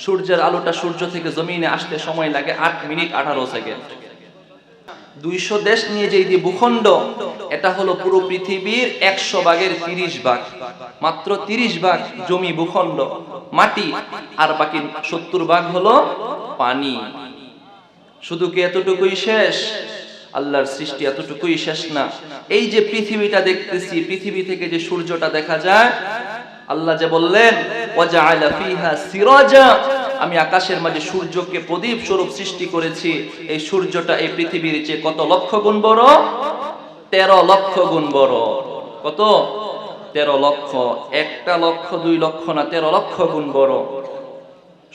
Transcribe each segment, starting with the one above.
সূর্যের আলোটা সূর্য থেকে জমিনে আসতে সময় লাগে 8 মিনিট 18 সেকেন্ড। 200 দেশ নিয়ে যেই ভূখণ্ড, এটা হলো পুরো পৃথিবীর 100 ভাগের 30 ভাগ, মাত্র 30 ভাগ জমি ভূখণ্ড মাটি, আর বাকি 70 ভাগ হলো পানি। শুধু কি এতটুকুই শেষ? আল্লাহর সৃষ্টি এতটুকুই শেষ না। এই যে পৃথিবীটা দেখতেছি, পৃথিবী থেকে যে সূর্যটা দেখা যায়, আল্লাহ যে বললেন ওয়াজআলা ফিহা সিরাজা, আমি আকাশের মাঝে সূর্যকে প্রদীপ স্বরূপ সৃষ্টি করেছি। এই সূর্যটা এই পৃথিবীর চেয়ে কত লক্ষ গুণ বড়? 13 লক্ষ গুণ বড়। কত? 13 লক্ষ। 1 লক্ষ 2 লক্ষ না, 13 লক্ষ গুণ বড়।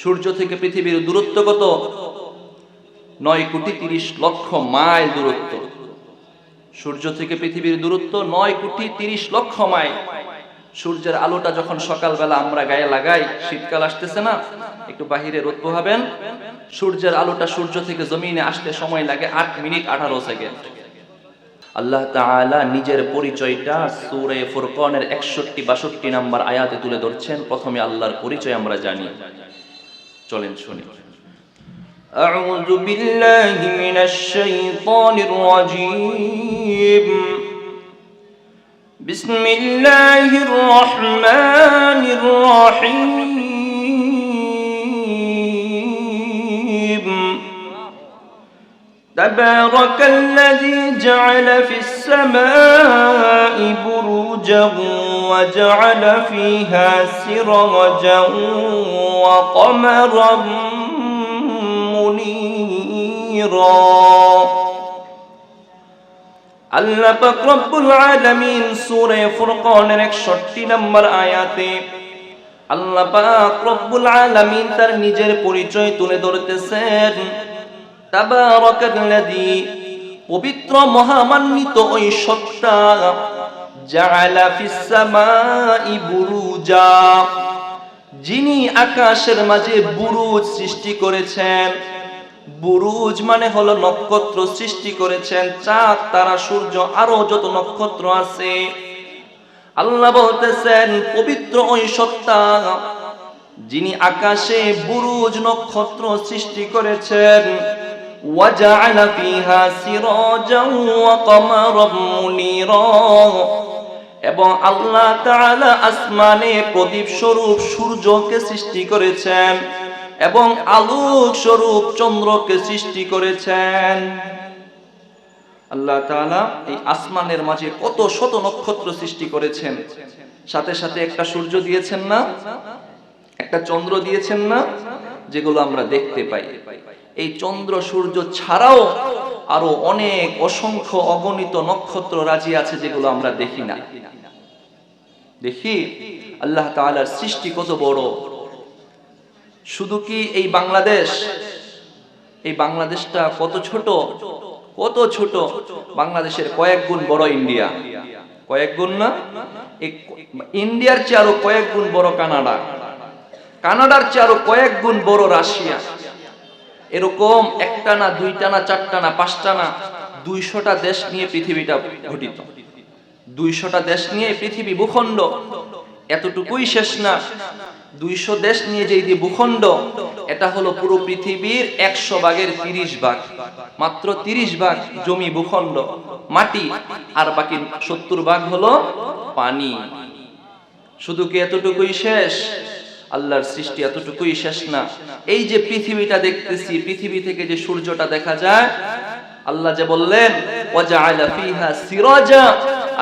সূর্য থেকে পৃথিবীর দূরত্ব কত? 9 কোটি 30 লক্ষ মাইল দূরত্ব। সূর্য থেকে পৃথিবীর দূরত্ব 9 কোটি 30 লক্ষ মাইল। সূর্যের আলোটা যখন সকালবেলা আমরা গায়ে লাগাই, শীতকাল আসতেছে না, একটু বাহিরে রোদ পোহাবেন, সূর্যের আলোটা সূর্য থেকে জমিনে আসতে সময় লাগে 8 মিনিট 18 সেকেন্ড। আল্লাহ তাআলা নিজের পরিচয়টা সূরা ফুরকানের 61-62 নম্বর আয়াতে তুলে ধরছেন। প্রথমে আল্লাহর পরিচয় আমরা জানি, চলেন শুনি। আউযু বিল্লাহি মিনাশ শাইতানির রাজীম। বিসমিল্লাহির রহমানির রহিম। তাবারাকাল্লাযী জাআলা ফিস সামাঈ বুরুজান ওয়া জাআলা ফীহা সিরাজান ওয়া কমারান মুনীরা। আল্লাহ পাক রব্বুল আলামিন সূরা ফুরকানের 61 নম্বর আয়াতে আল্লাহ পাক রব্বুল আলামিন তার নিজের পরিচয় তুলে ধরতেছেন। তাবারাকাল্লাযী, পবিত্র মহামান্বিত ওই সত্তা, জাআলা ফিস সামাঈ বুরুজা, যিনি আকাশের মাঝে বুরুজ সৃষ্টি করেছেন। বুরুজ মানে হলো নক্ষত্র সৃষ্টি করেছেন, চাঁদ তারা সূর্য আরো যত নক্ষত্র আছে। আল্লাহ বলতেছেন পবিত্র ওই সত্তা যিনি আকাশে বুরুজ নক্ষত্র সৃষ্টি করেছেন। ওয়াজআলা ফীহা সিরাজান ওয়া কমারান মুনীরা, এবং আল্লাহ তাআলা আসমানে প্রদীপ স্বরূপ সূর্যকে সৃষ্টি করেছেন এবং আলোক স্বরূপ চন্দ্রকে সৃষ্টি করেছেন। আল্লাহ তাআলা এই আসমানের মাঝে কত শত নক্ষত্র সৃষ্টি করেছেন, সাথে সাথে একটা সূর্য দিয়েছেন না, একটা চন্দ্র দিয়েছেন না, যেগুলো আমরা দেখতে পাই। এই চন্দ্র সূর্য ছাড়াও আরো অনেক অসংখ্য অগণিত নক্ষত্র রাজি আছে, যেগুলো আমরা দেখি না। দেখি আল্লাহ তাআলার সৃষ্টি কত বড়। শুধু কি এই বাংলাদেশ, এই বাংলাদেশটা কত ছোট, কত ছোট। বাংলাদেশের কয়েক গুণ বড় ইন্ডিয়া, কয়েক গুণ না, ইন্ডিয়ার চেয়ে আরো কয়েক গুণ বড় কানাডা, কানাডার চেয়ে আরো কয়েক গুণ বড় রাশিয়া। এরকম একটা না, দুইটা না, চারটা না, পাঁচটা না, 200টা দেশ নিয়ে পৃথিবীটা গঠিত। 200টা দেশ নিয়ে পৃথিবী ভূখণ্ড। এতটুকুই শেষ না, 200 দেশ নিয়ে যেই ভূখণ্ড, এটা হলো পুরো পৃথিবীর 100 ভাগের 30 ভাগ, মাত্র 30 ভাগ জমি ভূখণ্ড মাটি, আর বাকি 70 ভাগ হলো পানি। শুধু কি এতটুকুই শেষ? আল্লাহর সৃষ্টি এতটুকুই শেষ না। এই যে পৃথিবীটা দেখতেছি, পৃথিবী থেকে যে সূর্যটা দেখা যায়, আল্লাহ যে বললেন ওয়াজআলা ফীহা সিরাজা,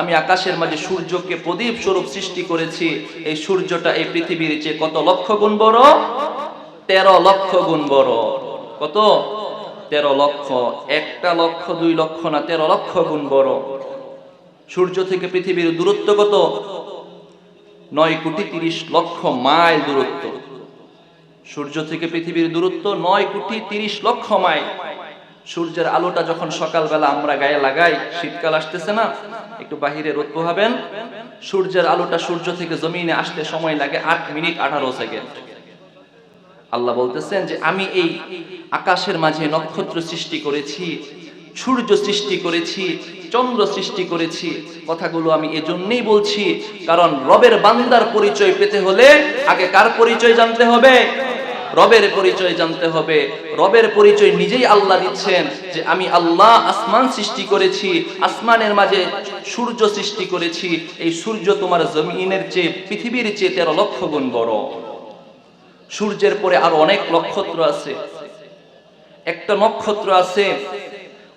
আমি আকাশের মাঝে সূর্যকে প্রদীপ স্বরূপ সৃষ্টি করেছি। এই সূর্যটা এই পৃথিবীর চেয়ে কত লক্ষ গুণ বড়? 13 লক্ষ গুণ বড়। কত? 13 লক্ষ। 1 লক্ষ 2 লক্ষ না, 13 লক্ষ গুণ বড়। সূর্য থেকে পৃথিবীর দূরত্ব কত? 9 কোটি 30 লক্ষ মাইল দূরত্ব। সূর্য থেকে পৃথিবীর দূরত্ব 9 কোটি 30 লক্ষ মাইল। সূর্যের আলোটা যখন সকালবেলা আমরা গায়ে লাগাই, শীতকাল আসতেছে না, একটু বাহিরে রোদ পোহাবেন, সূর্যের আলোটা সূর্য থেকে জমিনে আসতে সময় লাগে 8 মিনিট 18 সেকেন্ড। আল্লাহ বলতেছেন যে আমি এই আকাশের মাঝে নক্ষত্র সৃষ্টি করেছি, সূর্য সৃষ্টি করেছি, চন্দ্র সৃষ্টি করেছি। কথাগুলো আমি এজন্যই বলছি, কারণ রবের বান্দার পরিচয় পেতে হলে আগে কার পরিচয় জানতে হবে? রবের পরিচয় জানতে হবে। রবের পরিচয় নিজেই আল্লাহ দিচ্ছেন যে আমি আল্লাহ আসমান সৃষ্টি করেছি, আসমানের মাঝে সূর্য সৃষ্টি করেছি, এই সূর্য তোমার জমিনের চেয়ে, পৃথিবীর চেয়ে 13 লক্ষ গুণ বড়। সূর্যের পরে আরো অনেক নক্ষত্র আছে। একটা নক্ষত্র আছে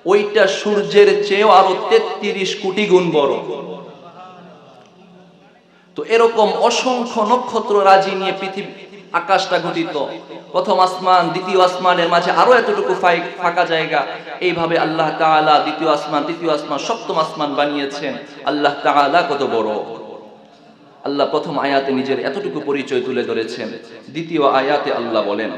ওইটা সূর্যের চেয়েও আরো 33 কোটি গুণ বড়। তো এরকম অসংখ্য নক্ষত্র রাজি নিয়ে পৃথিবী আকাশটা গঠিত। প্রথম আসমান, দ্বিতীয় আসমানের মাঝে আরো এতটুকু ফাঁকা জায়গা। এইভাবে আল্লাহ তাআলা দ্বিতীয় আসমান, তৃতীয় আসমান, সপ্তম আসমান বানিয়েছেন। আল্লাহ তাআলা কত বড়! আল্লাহ প্রথম আয়াতে নিজের এতটুকু পরিচয় তুলে ধরেছেন। দ্বিতীয় আয়াতে আল্লাহ বলেন